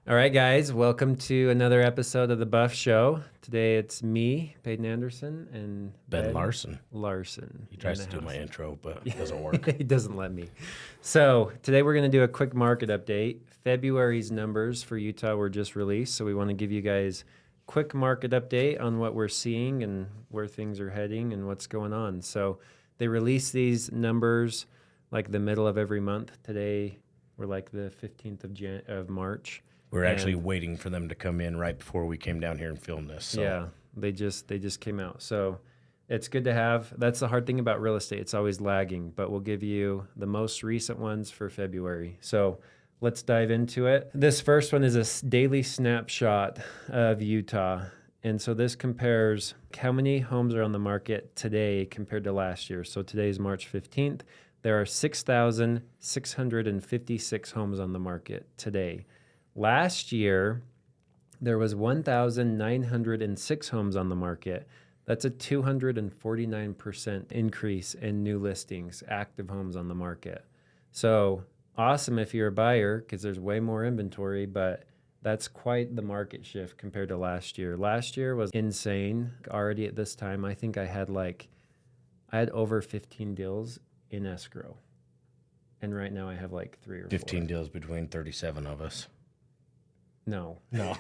All right, guys, welcome to another episode of the Buff Show. Today it's me, Peyton Anderson, and Ben Larson. Larson. He tries to do my intro, but it doesn't work. He doesn't let me. So today we're going to do a quick market update. February's numbers for Utah were just released, so we want to give you guys a quick market update on what we're seeing and where things are heading and what's going on. So they release these numbers like the middle of every month. Today we're like the 15th of March. We're actually waiting for them to come in right before we came down here and filmed this. So. Yeah, they just came out. So it's good to have. That's the hard thing about real estate. It's always lagging, but we'll give you the most recent ones for February. So let's dive into it. This first one is a daily snapshot of Utah. And so this compares how many homes are on the market today compared to last year. So today is March 15th. There are 6,656 homes on the market today. Last year, there was 1,906 homes on the market. That's a 249% increase in new listings, active homes on the market. So awesome if you're a buyer because there's way more inventory, but that's quite the market shift compared to last year. Last year was insane. Already at this time, I think I had over 15 deals in escrow. And right now I have like 3 or 15 4. deals between 37 of us. No.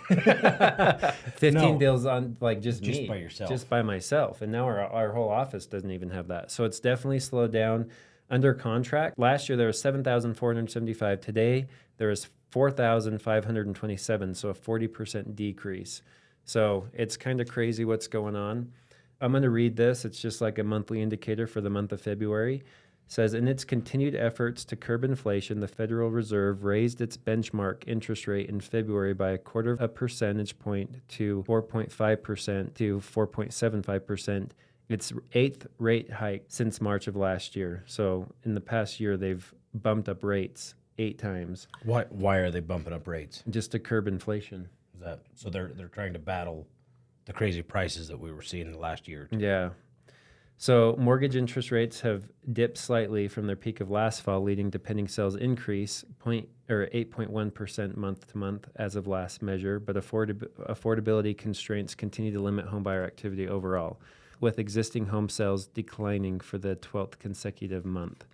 15 deals on just me. by yourself. Just by myself. And now our whole office doesn't even have that. So it's definitely slowed down. Under contract, last year there was 7,475. Today there is 4,527. So a 40% decrease. So it's kind of crazy what's going on. I'm going to read this. It's just like a monthly indicator for the month of February. Says, in its continued efforts to curb inflation, the Federal Reserve raised its benchmark interest rate in February by 0.25 percentage point to 4.5% to 4.75%. Its 8th rate hike since March of last year. So in the past year, they've bumped up rates 8 times. Why are they bumping up rates? Just to curb inflation. Is that so? They're trying to battle the crazy prices that we were seeing the last year. Yeah. So mortgage interest rates have dipped slightly from their peak of last fall, leading to pending sales increase 8.1% month to month as of last measure. But affordability constraints continue to limit homebuyer activity overall, with existing home sales declining for the 12th consecutive month,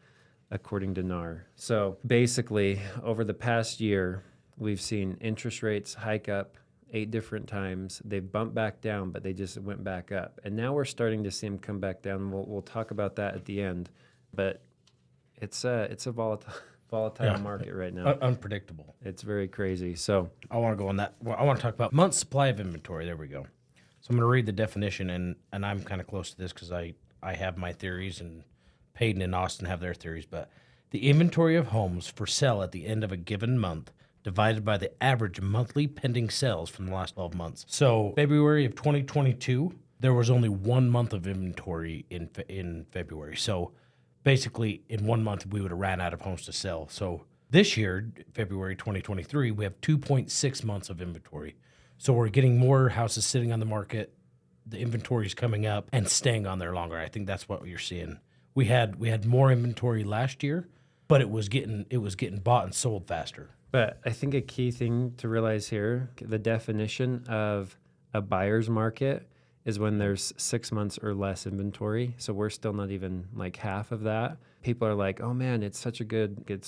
according to NAR. So basically, over the past year, we've seen interest rates hike up 8 different times. They've bumped back down, but they just went back up. And now we're starting to see them come back down. We'll talk about that at the end. But it's a volatile market right now. Unpredictable. It's very crazy. So I want to go on that. Well, I want to talk about month's supply of inventory. There we go. So I'm going to read the definition, and I'm kind of close to this because I have my theories, and Peyton and Austin have their theories. But the inventory of homes for sale at the end of a given month divided by the average monthly pending sales from the last 12 months. So February of 2022, there was only 1 month of inventory in February. So basically, in 1 month, we would have ran out of homes to sell. So this year, February 2023, we have 2.6 months of inventory. So we're getting more houses sitting on the market. The inventory is coming up and staying on there longer. I think that's what you're seeing. We had more inventory last year, but it was getting bought and sold faster. But I think a key thing to realize here, the definition of a buyer's market is when there's 6 months or less inventory. So we're still not even like half of that. People are like, oh man, it's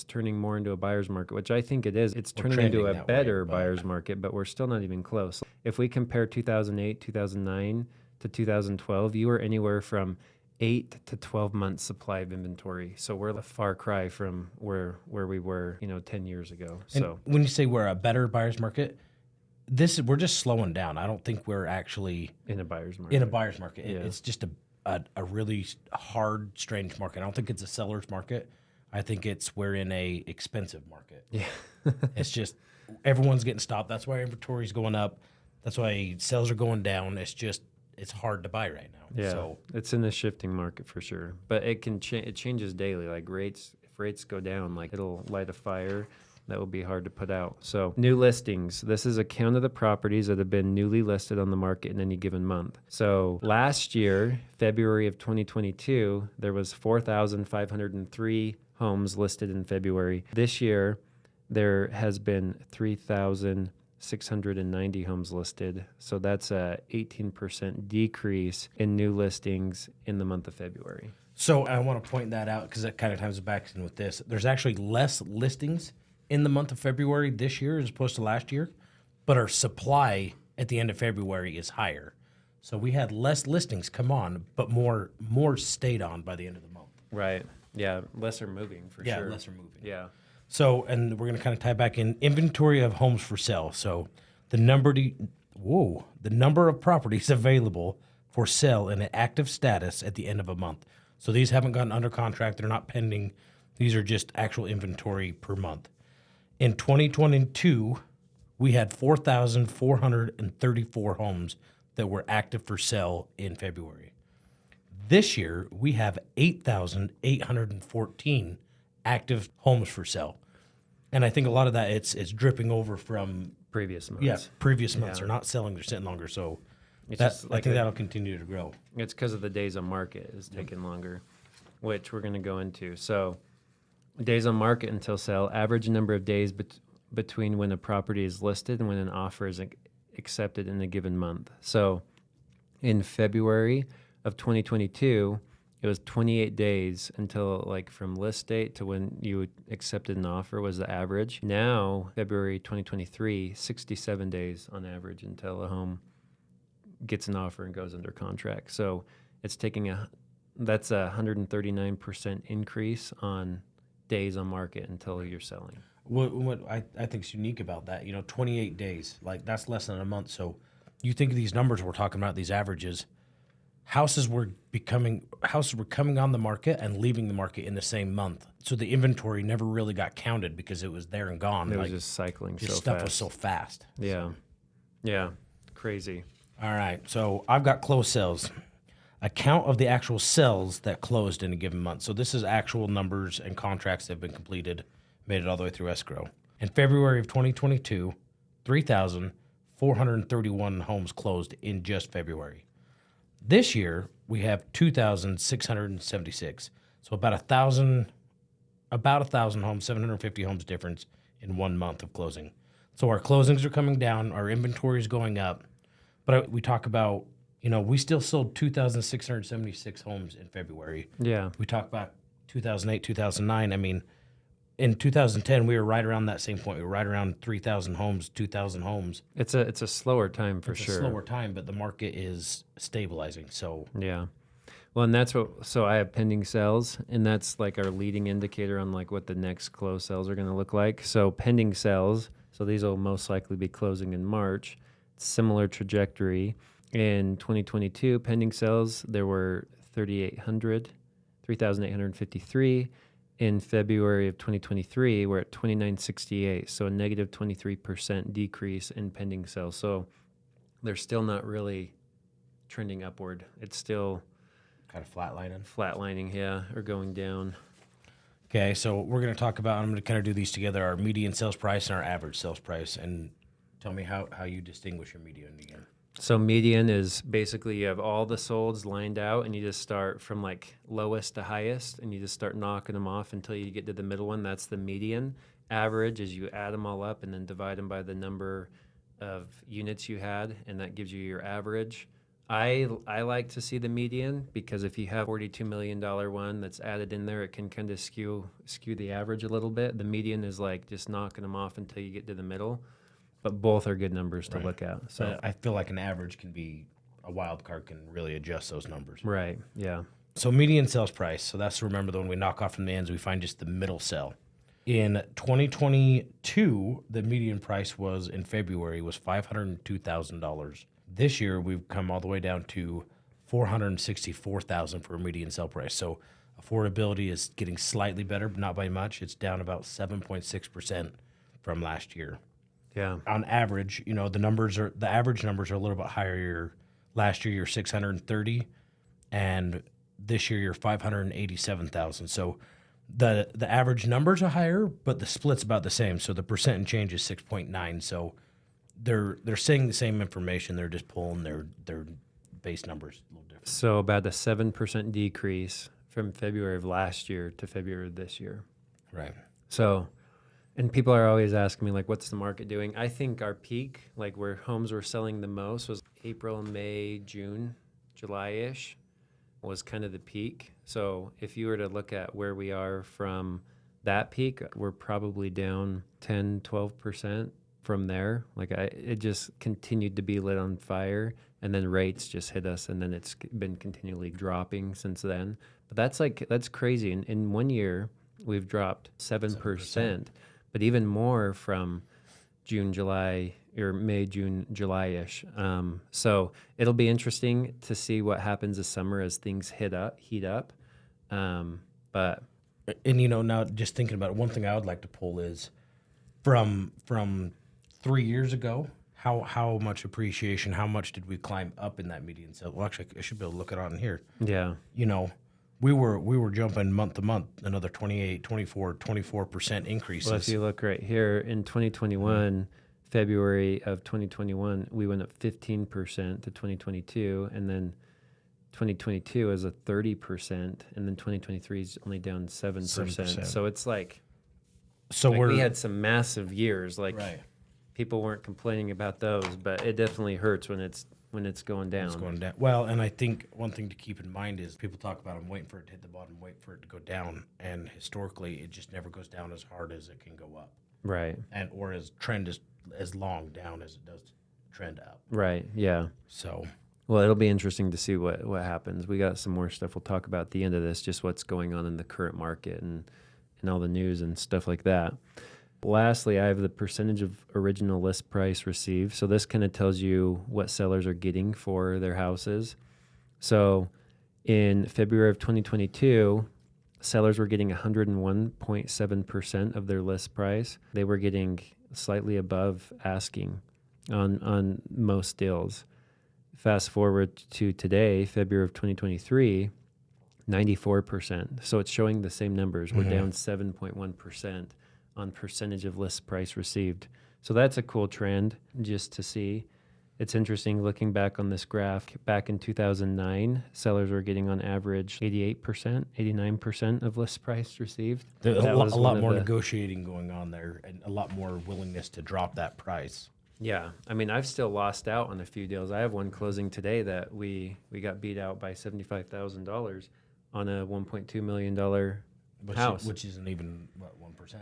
turning more into a buyer's market, which I think it is. It's turning into a better buyer's market, but we're still not even close. If we compare 2008, 2009 to 2012, you were anywhere from 8 to 12 months supply of inventory. So we're a far cry from where we were, 10 years ago. So when you say we're a better buyer's market, we're just slowing down. I don't think we're actually in a buyer's market. Yeah. It's just a really hard, strange market. I don't think it's a seller's market. I think we're in a expensive market. Yeah. It's just everyone's getting stopped. That's why inventory is going up. That's why sales are going down. It's hard to buy right now. Yeah, so it's in a shifting market for sure. But it can it changes daily. Like if rates go down, like it'll light a fire that will be hard to put out. So new listings. This is a count of the properties that have been newly listed on the market in any given month. So last year, February of 2022, there was 4,503 homes listed in February. This year, there has been 3,000 690 homes listed. So that's a 18% decrease in new listings in the month of February. So I want to point that out because that kind of ties back in with this. There's actually less listings in the month of February this year as opposed to last year, but our supply at the end of February is higher. So we had less listings come on, but more stayed on by the end of the month. Right. Yeah. Lesser moving for sure. Lesser moving. Yeah. So, and we're going to kind of tie back in inventory of homes for sale. So the number of properties available for sale in an active status at the end of a month. So these haven't gotten under contract. They're not pending. These are just actual inventory per month. In 2022, we had 4,434 homes that were active for sale in February. This year, we have 8,814 active homes for sale. And I think a lot of that it's dripping over from Previous months. previous months. They're not selling, they're sitting longer. So It's that, just I like think that'll continue to grow. It's because of the days on market is taking longer, which we're going to go into. So, days on market until sale, average number of days between when a property is listed and when an offer is accepted in a given month. So, in February of 2022, it was 28 days until like from list date to when you accepted an offer was the average. Now, February 2023, 67 days on average until a home gets an offer and goes under contract. So it's taking that's a 139% increase on days on market until you're selling. What I think is unique about that, 28 days, like that's less than a month. So you think of these numbers we're talking about, these averages, houses were coming on the market and leaving the market in the same month. So the inventory never really got counted because it was there and gone. It was just cycling so stuff fast. was so fast. Yeah. Yeah. Crazy. All right. So I've got closed sales. A count of the actual sales that closed in a given month. So this is actual numbers and contracts that have been completed, made it all the way through escrow. In February of 2022, 3,431 homes closed in just February. This year, we have 2,676. So about 1,000 homes, 750 homes difference in 1 month of closing. So our closings are coming down, our inventory is going up. But we talk about, we still sold 2,676 homes in February. Yeah. We talk about 2008, 2009. I mean, in 2010, we were right around that same point. We were right around 3,000 homes, 2,000 homes. It's a slower time for sure. It's a slower time, but the market is stabilizing. So yeah. Well, and so I have pending sales, and that's like our leading indicator on like what the next closed sales are going to look like. So pending sales, so these will most likely be closing in March. Similar trajectory. In 2022, pending sales, there were 3,853. In February of 2023, we're at 2,968, so a negative 23% decrease in pending sales. So they're still not really trending upward. It's still kind of flatlining, yeah, or going down. Okay, so we're going to talk about, I'm going to kind of do these together, our median sales price and our average sales price, and tell me how you distinguish your median again. So median is basically you have all the solds lined out and you just start from like lowest to highest and you just start knocking them off until you get to the middle one. That's the median. Average is you add them all up and then divide them by the number of units you had, and that gives you your average. I like to see the median because if you have $42 million one that's added in there, it can kind of skew the average a little bit. The median is like just knocking them off until you get to the middle. But both are good numbers to look at. So I feel like an average can be, a wild card can really adjust those numbers. right, yeah. So median sales price. So that's, remember, when we knock off from the ends, we find just the middle cell. In 2022, the median price was in February was $502,000. This year, we've come all the way down to $464,000 for a median sale price. So affordability is getting slightly better, but not by much. It's down about 7.6% from last year. Yeah. On average, the average numbers are a little bit higher. Last year, you're 630, and this year you're 587,000. So the average numbers are higher, but the split's about the same. So the percent and change is 6.9. So they're saying the same information. They're just pulling their base numbers a little different. So about a 7% decrease from February of last year to February of this year. Right. So And people are always asking me, like, what's the market doing? I think our peak, like where homes were selling the most, was April, May, June, July-ish was kind of the peak. So if you were to look at where we are from that peak, we're probably down 10, 12% from there. Like it just continued to be lit on fire, and then rates just hit us, and then it's been continually dropping since then. But that's crazy. In 1 year, we've dropped 7%, but even more from June, July, or May, June, July-ish. So it'll be interesting to see what happens this summer as things heat up. But And now just thinking about it, one thing I would like to pull is from 3 years ago, how much appreciation, how much did we climb up in that median sale? Well, actually, I should be able to look it on here. yeah, We were jumping month to month, another 28, 24, 24% increases. well, if you look right here in 2021, February of 2021, we went up 15% to 2022, and then 2022 is a 30%, and then 2023 is only down 7%. 7%. So it's like so we had some massive years. Like right. people weren't complaining about those, but it definitely hurts when it's going down. It's going down. Well, and I think one thing to keep in mind is people talk about I'm waiting for it to hit the bottom, wait for it to go down, and historically it just never goes down as hard as it can go up, Right. and or as trend is as long down as it does trend up. Right. Yeah. So Well, it'll be interesting to see what happens. We got some more stuff we'll talk about at the end of this, just what's going on in the current market and all the news and stuff like that. Lastly, I have the percentage of original list price received. So this kind of tells you what sellers are getting for their houses. So in February of 2022, sellers were getting 101.7% of their list price. They were getting slightly above asking on most deals. Fast forward to today, February of 2023, 94%. So it's showing the same numbers. We're down 7.1% on percentage of list price received. So that's a cool trend just to see. It's interesting looking back on this graph. Back in 2009, sellers were getting on average 88%, 89% of list price received. there's That a was one lot of more the- negotiating going on there, and a lot more willingness to drop that price. Yeah, I mean, I've still lost out on a few deals. I have one closing today that we got beat out by $75,000 on a $1.2 million house. Which isn't even what 1%.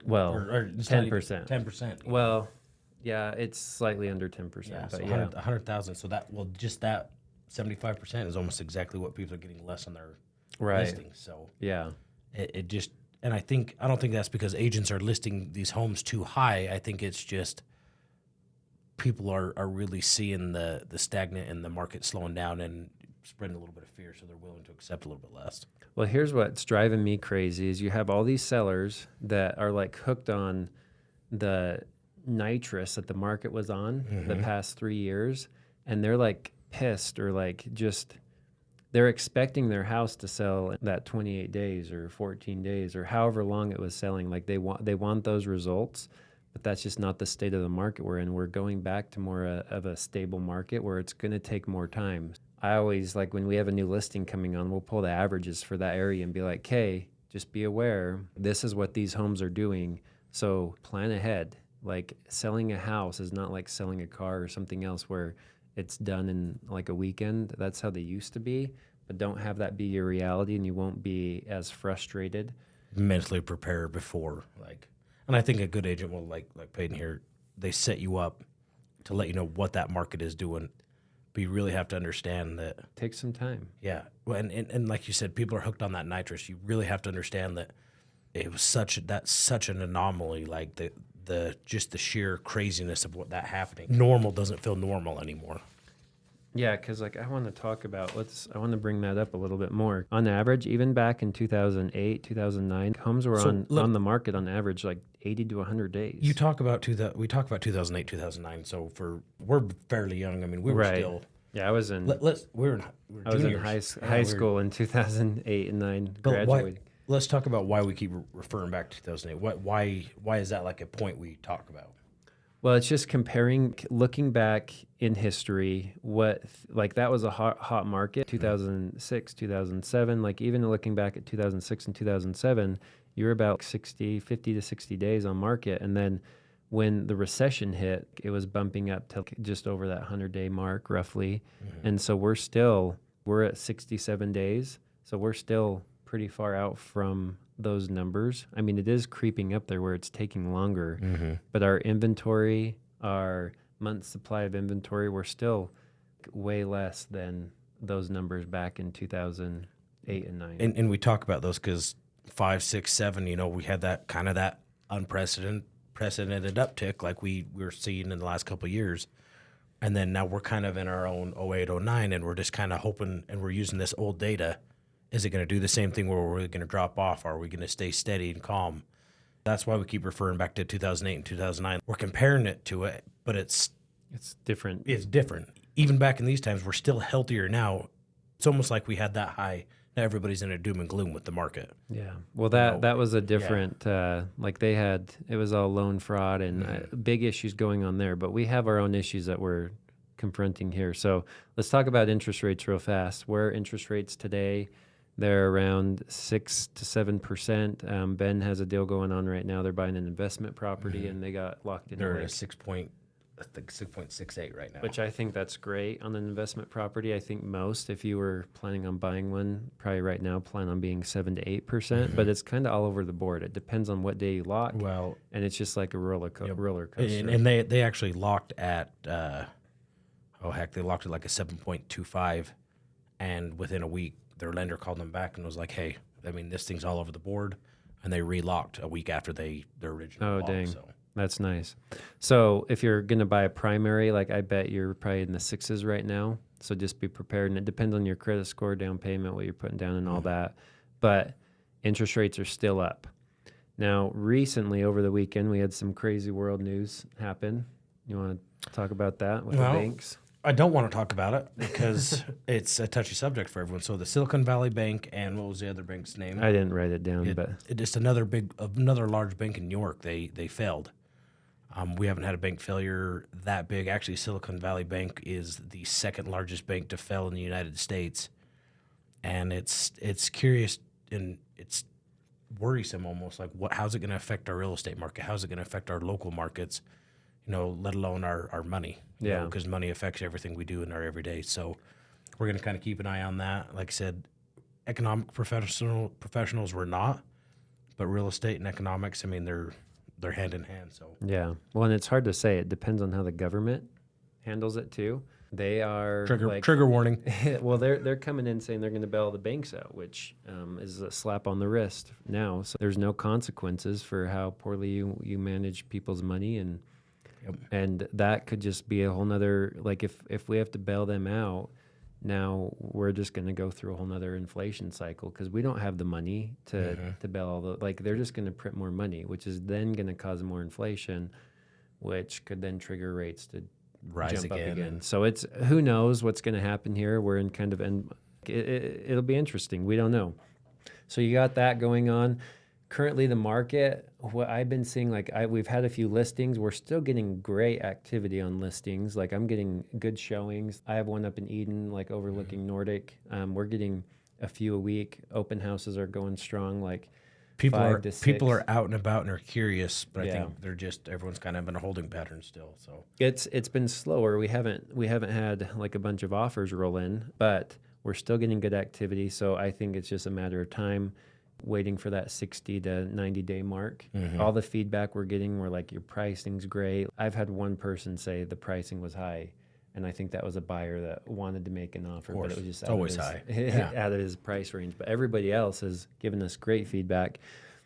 Well, Or 10%. 10%. Well, yeah, it's slightly under 10%. Yeah, But so yeah, 100,000. So just that 75% is almost exactly what people are getting less on their right. listings. So Yeah, it just, and I don't think that's because agents are listing these homes too high. I think it's just people are really seeing the stagnant and the market slowing down and spreading a little bit of fear, so they're willing to accept a little bit less. Well, here's what's driving me crazy is you have all these sellers that are like hooked on the nitrous that the market was on the past 3 years, and they're like pissed or like just they're expecting their house to sell in that 28 days or 14 days or however long it was selling. Like they want those results, but that's just not the state of the market we're in. We're going back to more of a stable market where it's going to take more time. I always, like, when we have a new listing coming on, we'll pull the averages for that area and be like, hey, just be aware, this is what these homes are doing. So plan ahead. Like, selling a house is not like selling a car or something else where it's done in like a weekend. That's how they used to be. But don't have that be your reality, and you won't be as frustrated. Mentally prepare before, and I think a good agent will, like Peyton here, they set you up to let you know what that market is doing. But you really have to understand that. Take some time. Yeah. Well, and like you said, people are hooked on that nitrous. You really have to understand that it was such an anomaly. Like the sheer craziness of what that happening. Normal doesn't feel normal anymore. Yeah, because like I want to talk about, I want to bring that up a little bit more. On average, even back in 2008, 2009, homes were on the market on average like 80 to 100 days. We talk about 2008, 2009. So we're fairly young. I mean, we were Right. still. Yeah, I was in. We were I was in juniors. high school in 2008 and 9. But Graduated. let's talk about why we keep referring back to 2008. Why is that like a point we talk about? Well, it's just looking back in history, that was a hot market, 2006, 2007, like even looking back at 2006 and 2007, you're about 50 to 60 days on market. And then when the recession hit, it was bumping up to just over that 100-day mark roughly. And so we're at 67 days. So we're still pretty far out from those numbers. I mean, it is creeping up there where it's taking longer, but our inventory, our month supply of inventory, we're still way less than those numbers back in 2008 and 9. And we talk about those because 5, 6, 7, we had that kind of that unprecedented uptick like we were seeing in the last couple of years. And then now we're kind of in our own 08, 09, and we're just kind of hoping, and we're using this old data. Is it going to do the same thing where we're going to drop off? Are we going to stay steady and calm? That's why we keep referring back to 2008 and 2009. We're comparing it to it, but it's different. It's different. Even back in these times, we're still healthier now. It's almost like we had that high. Now everybody's in a doom and gloom with the market. Yeah. Well, that was a different, like it was all loan fraud and big issues going on there. But we have our own issues that we're confronting here. So let's talk about interest rates real fast. Where are interest rates today? They're around 6 to 7%. Ben has a deal going on right now. They're buying an investment property and they got locked in. They're at 6.68 right now. Which I think that's great on an investment property. I think most, if you were planning on buying one, probably right now plan on being 7 to 8%. But it's kind of all over the board. It depends on what day you lock. Well, and it's just like a roller coaster. And they actually locked at they locked at like a 7.25, and within a week their lender called them back and was like, hey, I mean, this thing's all over the board, and they relocked a week after their original lock. Dang. So. That's nice. So if you're going to buy a primary, like I bet you're probably in the 6s right now. So just be prepared. And it depends on your credit score, down payment, what you're putting down and all that. But interest rates are still up. Now, recently over the weekend, we had some crazy world news happen. You want to talk about that with the banks? I don't want to talk about it because it's a touchy subject for everyone. So the Silicon Valley Bank and what was the other bank's name? I didn't write it down, but just another large bank in New York. They failed. We haven't had a bank failure that big. Actually, Silicon Valley Bank is the second largest bank to fail in the United States, and it's curious and it's worrisome almost. Like, how's it going to affect our real estate market? How's it going to affect our local markets? Let alone our money. Because money affects everything we do in our everyday. So we're going to kind of keep an eye on that. Like I said, economic professionals we're not, but real estate and economics, I mean, they're hand in hand. So yeah. Well, and it's hard to say. It depends on how the government handles it too. They are trigger warning. Well, they're coming in saying they're going to bail the banks out, which is a slap on the wrist now. So there's no consequences for how poorly you manage people's money and. Yep. And that could just be a whole nother, like if we have to bail them out, now we're just going to go through a whole nother inflation cycle because we don't have the money to bail all the, like they're just going to print more money, which is then going to cause more inflation, which could then trigger rates to rise jump again. up again. So it's, who knows what's going to happen here. We're in kind of, it'll be interesting. We don't know. So you got that going on. Currently, the market, what I've been seeing, we've had a few listings. We're still getting great activity on listings. Like I'm getting good showings. I have one up in Eden, like overlooking Nordic. We're getting a few a week. Open houses are going strong. Like people 5 to 6. People are out and about and are curious, but I think everyone's kind of in a holding pattern still. So it's been slower. We haven't had like a bunch of offers roll in, but we're still getting good activity. So I think it's just a matter of time. Waiting for that 60 to 90 day mark. All the feedback we're getting, we're like, your pricing's great. I've had one person say the pricing was high, and I think that was a buyer that wanted to make an offer, but it was just always high. Out of his price range. But everybody else has given us great feedback.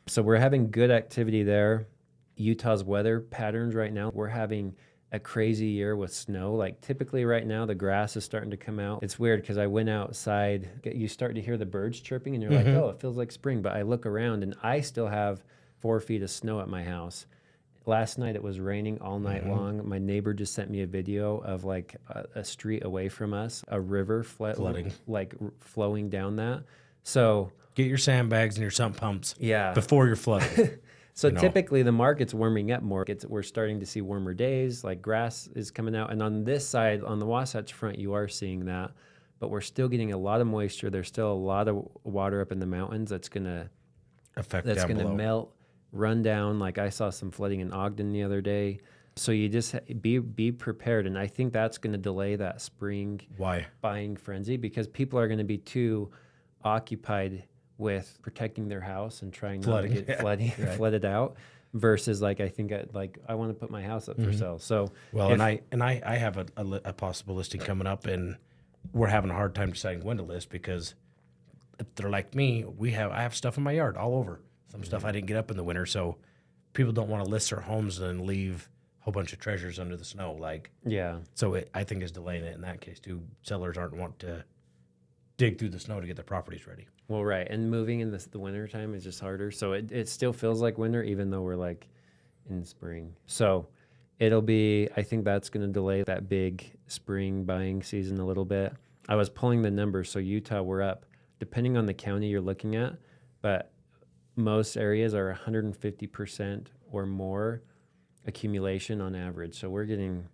So we're having good activity there. Utah's weather patterns right now, we're having a crazy year with snow. Like typically right now, the grass is starting to come out. It's weird because I went outside, you start to hear the birds chirping and you're like, oh, it feels like spring. But I look around and I still have 4 feet of snow at my house. Last night it was raining all night long. My neighbor just sent me a video of like a street away from us, a river flooding, like flowing down that. So get your sandbags and your sump pumps before you're flooded. So typically the market's warming up more. We're starting to see warmer days, like grass is coming out. And on this side, on the Wasatch Front, you are seeing that. But we're still getting a lot of moisture. There's still a lot of water up in the mountains that's going to affect that's down going to below. melt, run down. Like I saw some flooding in Ogden the other day. So you just be prepared, and I think that's going to delay that spring Why? buying frenzy because people are going to be too occupied with protecting their house and trying Flooding. not to get Right. flooded out versus like I want to put my house up for sale. So Well, if- and I have a possible listing coming up, and we're having a hard time deciding when to list because if they're like me, I have stuff in my yard all over. Some stuff I didn't get up in the winter, so people don't want to list their homes and then leave a whole bunch of treasures under the snow. Like, yeah, so I think is delaying it in that case too. Sellers aren't want to dig through the snow to get their properties ready. well, right, and moving in the winter time is just harder. So it still feels like winter even though we're like in spring. So it'll be. I think that's going to delay that big spring buying season a little bit. I was pulling the numbers. So Utah, we're up, depending on the county you're looking at, but most areas are 150% or more accumulation on average. So we're getting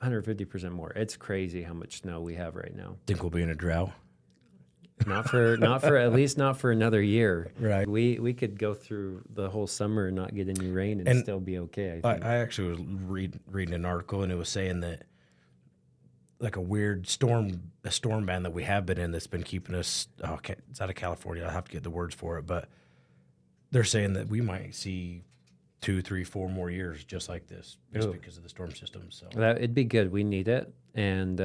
150% more. It's crazy how much snow we have right now. Think we'll be in a drought. Not for at least not for another year. Right. We could go through the whole summer and not get any rain and And still be okay. I think. I actually was reading an article, and it was saying that like a weird storm band that we have been in that's been keeping us. Oh, it's out of California. I have to get the words for it, but they're saying that we might see 2, 3, 4 more years just like this, just Ooh. because of the storm system. So That it'd be good. We need it, and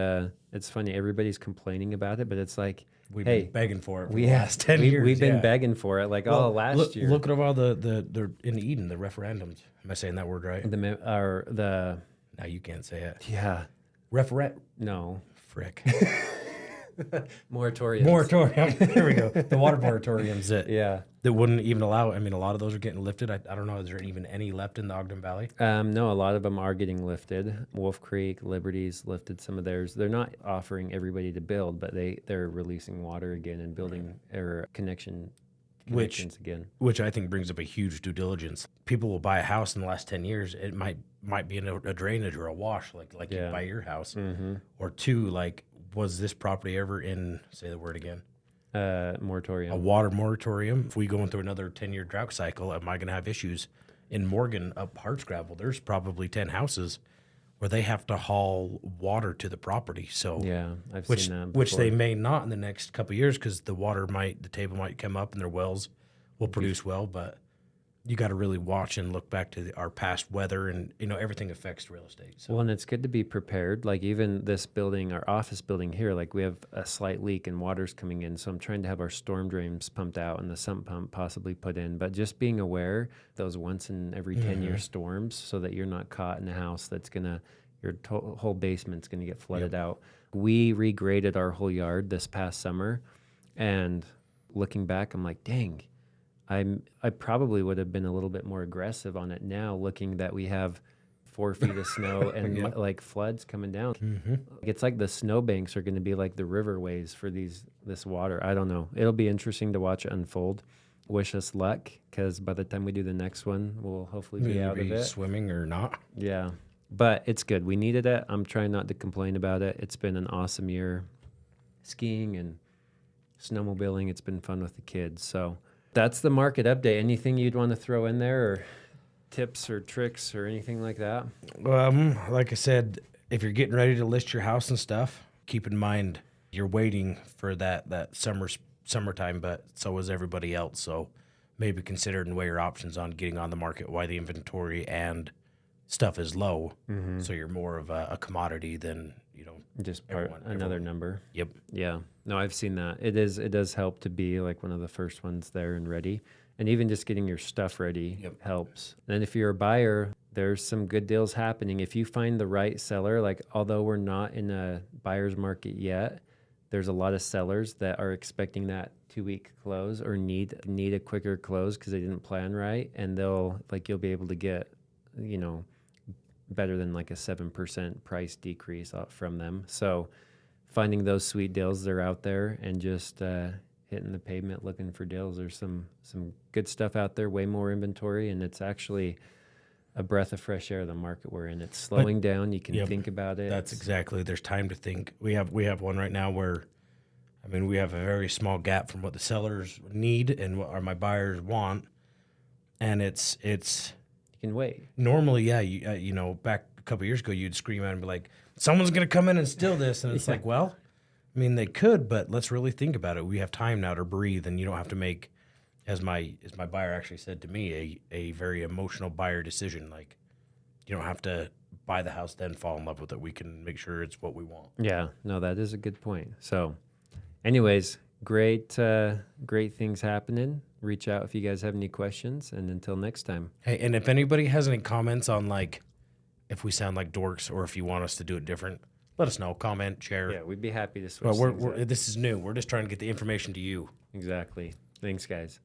it's funny. Everybody's complaining about it, but it's like, we've hey, been begging for it for we the last 10 years. We've been yeah. begging for it. Like Well, last year. Look at all the in Eden, the referendums. Am I saying that word right? the Now you can't say it. yeah no Frick. moratorium. Moratorium. There we go. The water moratoriums Yeah. that wouldn't even allow. I mean, a lot of those are getting lifted. I don't know. Is there even any left in the Ogden Valley? No, a lot of them are getting lifted. Wolf Creek, Liberty's lifted some of theirs. They're not offering everybody to build, but they're releasing water again and building or connections again. Which I think brings up a huge due diligence. People will buy a house in the last 10 years. It might be in a drainage or a wash, like Yeah. you buy your house, Mm-hmm. or two, like was this property ever in? Say the word again. A Moratorium. water moratorium. If we go into another 10-year drought cycle, am I going to have issues? In Morgan, up Hardscrabble, there's probably 10 houses where they have to haul water to the property. So Yeah, I've which seen that. which before. they may not in the next couple of years because the table might come up and their wells will produce well, but you got to really watch and look back to our past weather, and everything affects real estate. So Well, and it's good to be prepared. Like even this building, our office building here, like we have a slight leak and water's coming in. So I'm trying to have our storm drains pumped out and the sump pump possibly put in. But just being aware those once in every 10-year storms so that you're not caught in a house that's your whole basement's going to get flooded out. We regraded our whole yard this past summer. And looking back, I'm like, dang, I probably would have been a little bit more aggressive on it now, looking that we have 4 feet of snow and Yeah. like floods coming down. It's like the snowbanks are going to be like the riverways for this water. I don't know. It'll be interesting to watch it unfold. Wish us luck because by the time we do the next one, we'll hopefully be Either out of it. swimming or not. Yeah, but it's good. We needed it. I'm trying not to complain about it. It's been an awesome year, skiing and snowmobiling. It's been fun with the kids. So that's the market update. Anything you'd want to throw in there, or tips or tricks or anything like that? Like I said, if you're getting ready to list your house and stuff, keep in mind you're waiting for that summertime, but so is everybody else. So maybe consider and weigh your options on getting on the market while the inventory and stuff is low. So you're more of a commodity than Just Everyone- another number. Yep. Yeah. No, I've seen that. It does help to be like one of the first ones there and ready. And even just getting your stuff ready Yep. helps. And if you're a buyer, there's some good deals happening. If you find the right seller, like although we're not in a buyer's market yet, there's a lot of sellers that are expecting that 2-week close or need a quicker close because they didn't plan right. And you'll be able to get, better than like a 7% price decrease from them. So finding those sweet deals, they're out there, and just hitting the pavement looking for deals. There's some good stuff out there, way more inventory, and it's actually a breath of fresh air, the market we're in. It's slowing down. You can Yep. think about it. That's exactly. There's time to think. We have one right now where I mean, we have a very small gap from what the sellers need and what my buyers want, and it's You can wait. normally, yeah, you know, back a couple years ago, you'd scream out and be like, "Someone's gonna come in and steal this," and it's like, well, I mean, they could, but let's really think about it. We have time now to breathe, and you don't have to make, as my buyer actually said to me, a very emotional buyer decision. Like, you don't have to buy the house then fall in love with it. We can make sure it's what we want. Yeah, no, that is a good point. So, anyways, great things happening. Reach out if you guys have any questions, and until next time. Hey, and if anybody has any comments on like if we sound like dorks or if you want us to do it different, let us know. Comment, share. Yeah, we'd be happy to switch Well, things up. this is new. We're just trying to get the information to you. Exactly. Thanks, guys.